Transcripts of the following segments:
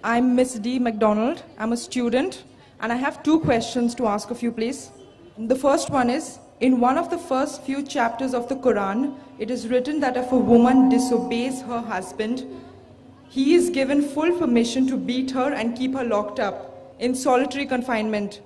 I'm Miss D. McDonald. I'm a student, and I have 2 questions to ask of you, please. The first one is, in one of the first few chapters of the Quran, it is written that if a woman disobeys her husband, he is given full permission to beat her and keep her locked up in solitary confinement,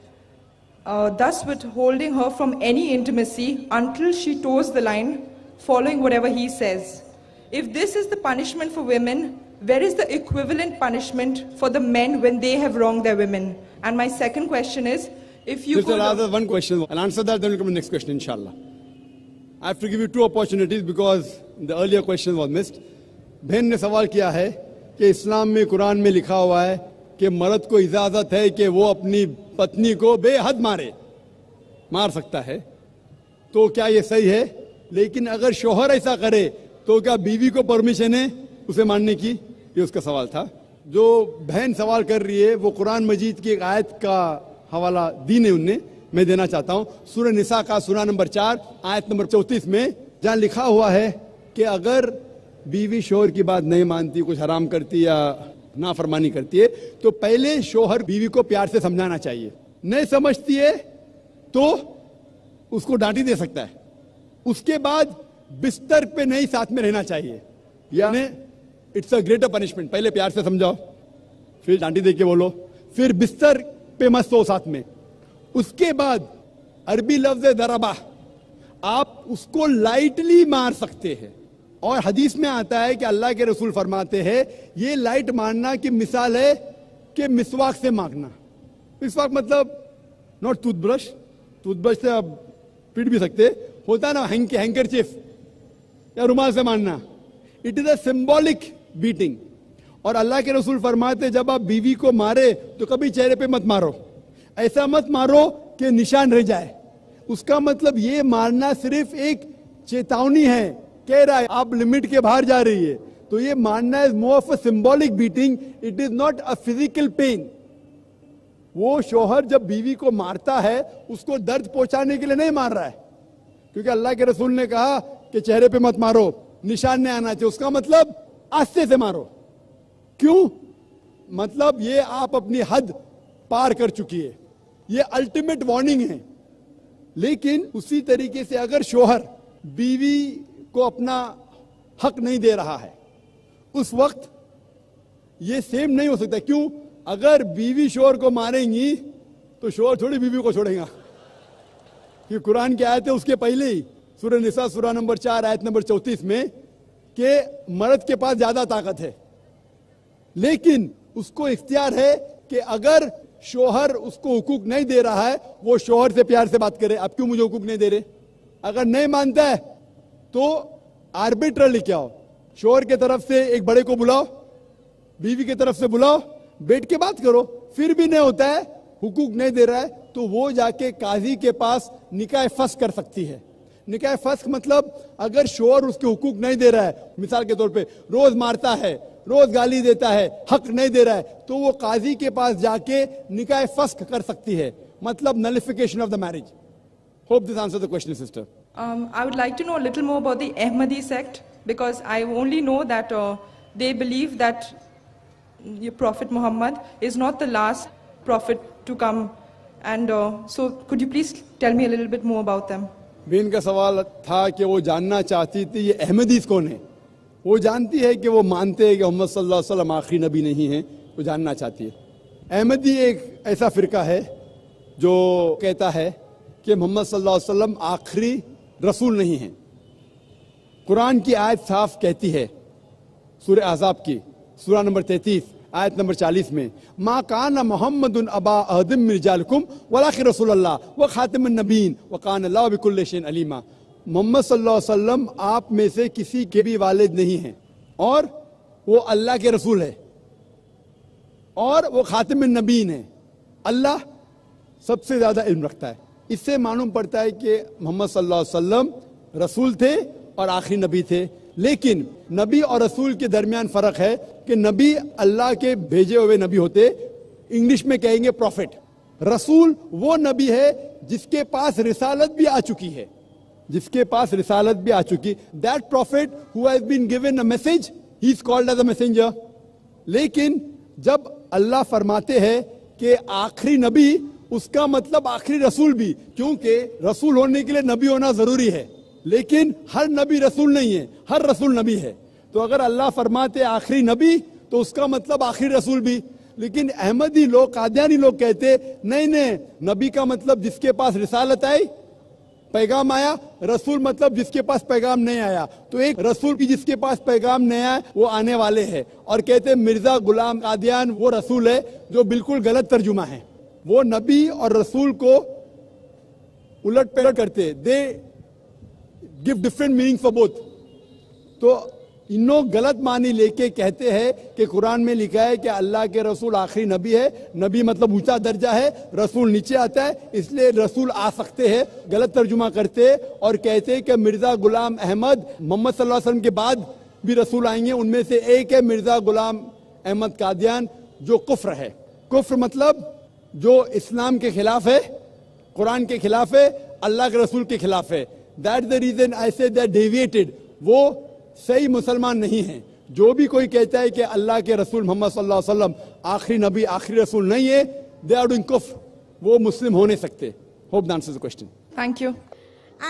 thus withholding her from any intimacy until she toes the line, following whatever he says. If this is the punishment for women, where is the equivalent punishment for the men when they have wronged their women? And my second question is, if you could... I'll one question. I'll answer that, then we'll come to the next question, inshallah. I have to give you 2 opportunities because the earlier question was missed. बहन ने सवाल किया है कि इस्लाम में कुरान में लिखा हुआ है कि मर्द को इजाज़त है कि वो अपनी पत्नी को बेहद मार सकता है, तो क्या ये सही है? लेकिन अगर शोहर ऐसा करे तो क्या बीवी को परमिशन है उसे मारने की? ये उसका सवाल था. जो बहन सवाल कर रही है वो कुरान मजीद की एक आयत का हवाला दी ने उनने, मैं देना चाहता हूँ. सूरह निसा का सूरा नंबर 4 आयत नंबर 34 में जहाँ लिखा हुआ है कि अगर बीवी शोहर की बात नहीं मानती, कुछ हराम करती या नाफरमानी करती है, तो पहले शोहर बीवी को प्यार से समझाना चाहिए. नहीं समझती है तो उसको डांटी दे सकता है. उसके बाद बिस्तर पे नहीं साथ में रहना चाहिए, यानी इट्स अ ग्रेटर पनिशमेंट. पहले प्यार से समझाओ, फिर डांटी दे के बोलो, फिर बिस्तर पे मत सो साथ में. उसके बाद अरबी लफ्ज दरबा, आप उसको लाइटली मार सकते हैं. और हदीस में आता है कि अल्लाह के रसूल फरमाते हैं ये लाइट मारना की मिसाल है कि मिसवाक से मारना. मिसवाक मतलब नॉट टूथब्रश, टूथब्रश से आप पीट भी सकते, होता है ना हैंकरचीफ या रुमाल से मारना. It is a symbolic beating. और अल्लाह के रसूल फरमाते जब आप बीवी को मारे तो कभी चेहरे पे मत मारो, ऐसा मत मारो कि निशान रह जाए. उसका मतलब ये मारना सिर्फ एक चेतावनी है, कह रहा है आप लिमिट के बाहर जा रही है. तो ये मारना is more of a symbolic beating, it is not a physical pain. वो शोहर जब बीवी को मारता है उसको दर्द पहुंचाने के लिए नहीं मार रहा है, क्योंकि अल्लाह के रसूल ने कहा कि चेहरे पे मत मारो, निशान नहीं आना चाहिए. उसका मतलब आस्ते से मारो. क्यों? मतलब ये आप अपनी हद पार कर चुकी है, ये अल्टीमेट वार्निंग है. लेकिन उसी तरीके से अगर शोहर बीवी को अपना हक नहीं दे रहा है, उस वक्त ये सेम नहीं हो सकता. क्यों? अगर बीवी शोहर को मारेंगी तो शोहर थोड़ी बीवी को छोड़ेगा, कि कुरान की आयत है उसके पहले ही सूरह निसा सूरा नंबर 4 आयत नंबर 34 में कि मर्द के पास ज्यादा ताकत है, लेकिन उसको इख्तियार है कि अगर शोहर उसको हुकूक नहीं दे रहा है वो शोहर से प्यार से बात करे. आप क्यों मुझे हुकूक नहीं दे रहे? अगर नहीं मानता है तो आर्बिट्रर लेके आओ, शोहर के तरफ से एक बड़े को बुलाओ, बीवी की तरफ से बुलाओ, बैठ के बात करो. फिर भी नहीं होता है, हुकूक नहीं दे रहा है, तो वो जाके काजी के पास निकाह फस्ख कर सकती है. निकाह फस्ख मतलब अगर शोहर उसके हुकूक नहीं दे रहा है, मिसाल के तौर पे रोज मारता है, रोज गाली देता है, हक नहीं दे रहा है, तो वो काजी के पास जाके निकाह फस्ख कर सकती है. मतलब नलिफिकेशन of the marriage. Hope this answers the question, sister. I would like to know a little more about the Ahmadi sect, because I only know that they believe that your Prophet Muhammad is not the last prophet to come. And so could you please tell me a little bit more about them? बहन का सवाल था कि वो जानना चाहती थी ये अहमदीस कौन है. वो जानती है कि वो मानते हैं कि मोहम्मद सल्लल्लाहु अलैहि वसल्लम आखिरी नबी नहीं है, वो जानना चाहती है. अहमदी एक ऐसा फिरका है जो कहता है कि मोहम्मद सल्लल्लाहु अलैहि वसल्लम आखिरी रसूल नहीं है. कुरान की आयत साफ कहती है, सूरह अहज़ाब की सूरा नंबर 33 आयत नंबर 40 में, मा काना मुहम्मदुन अबा अहदिम मिन रिजालिकुम वलाकिन रसूलुल्लाह व खातिमुन नबीन व काना अल्लाहु बिकुल्लि शैइन अलीमा. मोहम्मद सल्लल्लाहु अलैहि वसल्लम आप में से किसी के भी वालिद नहीं हैं, और वो अल्लाह के रसूल है, और वो खातिमुन नबीन है. अल्लाह सबसे ज्यादा इल्म रखता है. इससे मालूम पड़ता है कि मोहम्मद सल्लल्लाहु अलैहि वसल्लम रसूल थे और आखिरी नबी थे. लेकिन नबी और रसूल के दरमियान फर्क है कि नबी अल्लाह के भेजे हुए नबी होते, इंग्लिश में कहेंगे प्रॉफिट. रसूल वो नबी है जिसके पास रिसालत भी आ चुकी है, जिसके पास रिसालत भी आ चुकी. That prophet who has been given a message, he is called as a messenger. लेकिन जब اللہ فرماتے ہیں کہ آخری نبی اس کا مطلب آخری رسول بھی, کیونکہ رسول ہونے کے لیے نبی ہونا ضروری ہے, لیکن ہر نبی رسول نہیں ہے, ہر رسول نبی ہے. تو اگر اللہ فرماتے آخری نبی تو اس کا مطلب آخری رسول بھی. لیکن احمدی لوگ, قادیانی لوگ کہتے نہیں, نبی کا مطلب جس کے پاس رسالت آئی, پیغام آیا, رسول مطلب جس کے پاس پیغام نہیں آیا. تو ایک رسول کی جس کے پاس پیغام نہیں آیا وہ آنے والے ہیں, اور کہتے مرزا غلام قادیان وہ رسول ہے, جو بالکل غلط ترجمہ ہے. وہ نبی اور رسول کو الٹ پلٹ کرتے, they gave different meaning for both. تو انہوں غلط معنی لے کے کہتے ہیں کہ قرآن میں لکھا ہے کہ اللہ کے رسول آخری نبی ہے, نبی مطلب اونچا درجہ ہے, رسول نیچے آتا ہے, اس لیے رسول آ سکتے ہیں. غلط ترجمہ کرتے اور کہتے کہ مرزا غلام احمد محمد صلی اللہ علیہ وسلم کے بعد بھی رسول آئیں گے, ان میں سے ایک ہے مرزا غلام احمد قادیان, جو کفر ہے. کفر مطلب جو اسلام کے خلاف ہے, قرآن کے خلاف ہے, اللہ کے رسول کے خلاف ہے. That's the reason I say they deviated. وہ صحیح مسلمان نہیں ہیں. جو بھی کوئی کہتا ہے کہ اللہ کے رسول محمد صلی اللہ علیہ وسلم آخری نبی آخری رسول نہیں ہے, they are doing kufr. وہ مسلم ہو نہیں سکتے. Hope that answers the question. Thank you.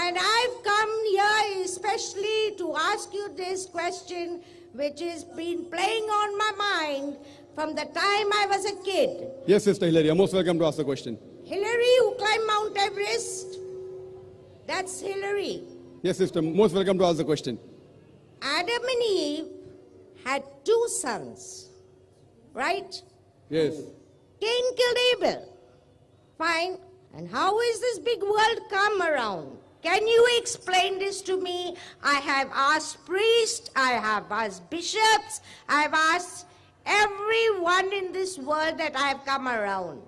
And I've come here especially to ask you this question, which has been playing on my mind from the time I was a kid. Yes, Sister Hillary, you're most welcome to ask the question. Hillary who climbed Mount Everest, that's Hillary. Yes, Sister, most welcome to ask the question. Adam and Eve had 2 sons, right? Yes. Cain killed Abel. Fine. And how is this big world come around? Can you explain this to me? I have asked priests, I have asked bishops, I have asked everyone in this world that I have come around.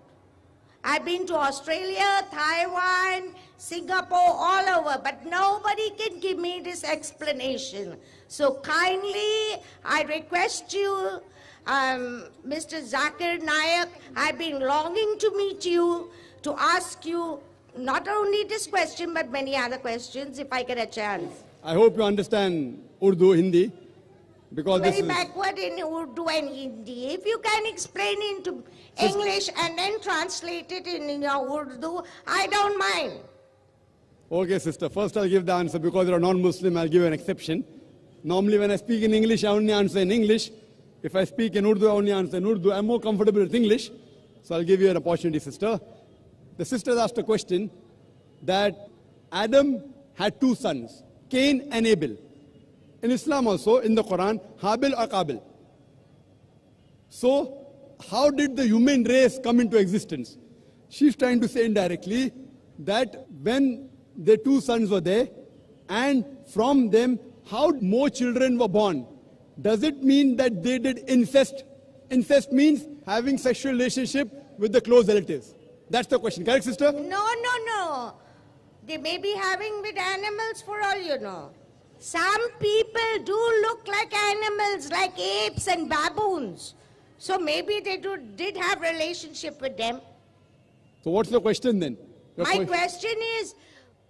I've been to Australia, Taiwan, Singapore, all over, but nobody can give me this explanation. So kindly, I request you, Mr. Zakir Nayak, I've been longing to meet you, to ask you not only this question, but many other questions, if I get a chance. I hope you understand Urdu, Hindi, because Very this is... backward in Urdu and Hindi. If you can explain into English and then translate it in your Urdu, I don't mind. Okay, sister. First I'll give the answer. Because you're a non-Muslim, I'll give you an exception. Normally when I speak in English, I only answer in English. If I speak in Urdu, I only answer in Urdu. I'm more comfortable with English. So I'll give you an opportunity, sister. The sister asked a question that Adam had 2 sons, Cain and Abel. In Islam also, in the Quran, Habil or Qabil. So, how did the human race come into existence? She's trying to say indirectly that when the 2 sons were there, and from them, how more children were born. Does it mean that they did incest? Incest means having sexual relationship with the close relatives. That's the question. Correct, sister? No. They may be having with animals for all you know. Some people do look like animals, like apes and baboons. So maybe they did have relationship with them. So what's the question then? My question is,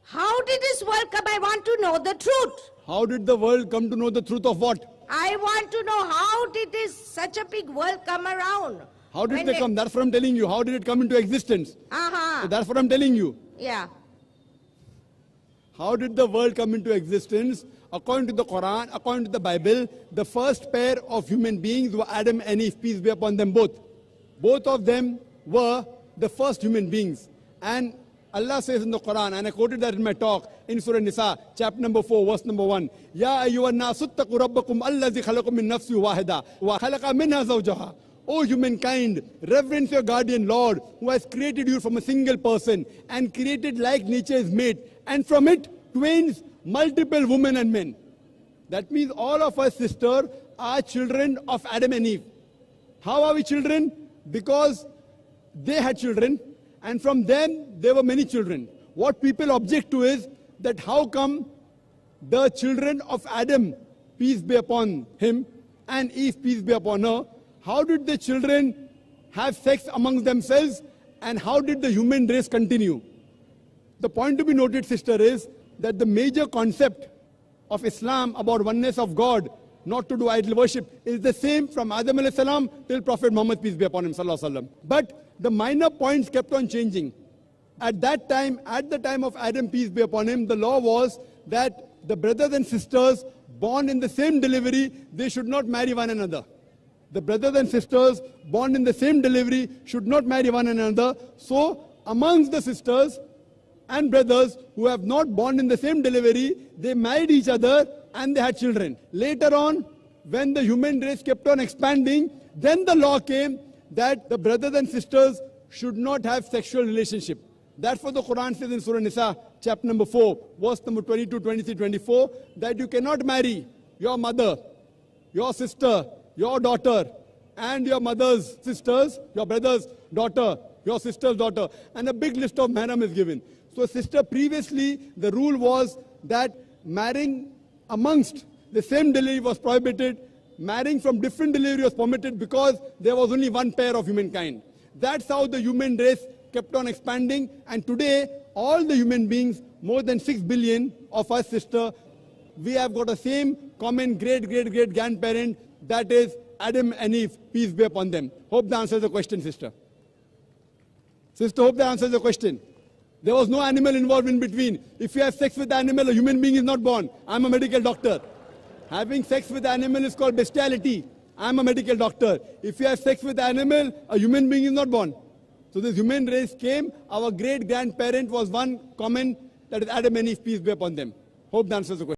how did this world come? I want to know the truth. How did the world come to know the truth of what? I want to know how did such a big world come around? How did they come? That's what I'm telling you. How did it come into existence? So that's what I'm telling you. Yeah. How did the world come into existence? According to the Quran, according to the Bible, the first pair of human beings were Adam and Eve, peace be upon them both. Both of them were the first human beings. And Allah says in the Quran, and I quoted that in my talk, in Surah Nisa, chapter number 4, verse number 1, Ya ayyuhan nasu ttaqu rabbakum allazi khalaqakum min nafsin wahida wa khalaqa minha zawjaha. O humankind, reverence your guardian Lord, who has created you from a single person and created like nature is made, and from it twins, multiple women and men. That means all of us, sister, are children of Adam and Eve. How are we children? Because they had children, and from them there were many children. What people object to is that how come the children of Adam, peace be upon him, and Eve, peace be upon her, how did the children have sex amongst themselves, and how did the human race continue? The point to be noted, sister, is that the major concept of Islam about oneness of God not to do idol worship. It's the same from Adam alayhi salam till Prophet Muhammad, peace be upon him, sallallahu alaihi wasallam. But the minor points kept on changing. At that time, at the time of Adam, peace be upon him, the law was that the brothers and sisters born in the same delivery, they should not marry one another. The brothers and sisters born in the same delivery should not marry one another. So, amongst the sisters and brothers who have not born in the same delivery, they married each other and they had children. Later on, when the human race kept on expanding, then the law came that the brothers and sisters should not have sexual relationship. That's what the Quran says in Surah Nisa, chapter number 4, verse number 22, 23, 24, that you cannot marry your mother, your sister, your daughter, and your mother's sisters, your brother's daughter, your sister's daughter. And a big list of mahram is given. So sister, previously the rule was that marrying amongst the same delivery was prohibited. Marrying from different delivery was permitted because there was only one pair of humankind. That's how the human race kept on expanding, and today all the human beings, more than 6 billion of us, sister, we have got the same common great grandparent, that is Adam and Eve, peace be upon them. Hope that answers the question, sister. Sister, hope that answers the question. There was no animal involved in between. If you have sex with the animal, a human being is not born. I'm a medical doctor. Having sex with the animal is called bestiality. I'm a medical doctor. If you have sex with the animal, a human being is not born. So this human race came, our great grandparent was one common, that is Adam and Eve, peace be upon them. Hope that answers the question.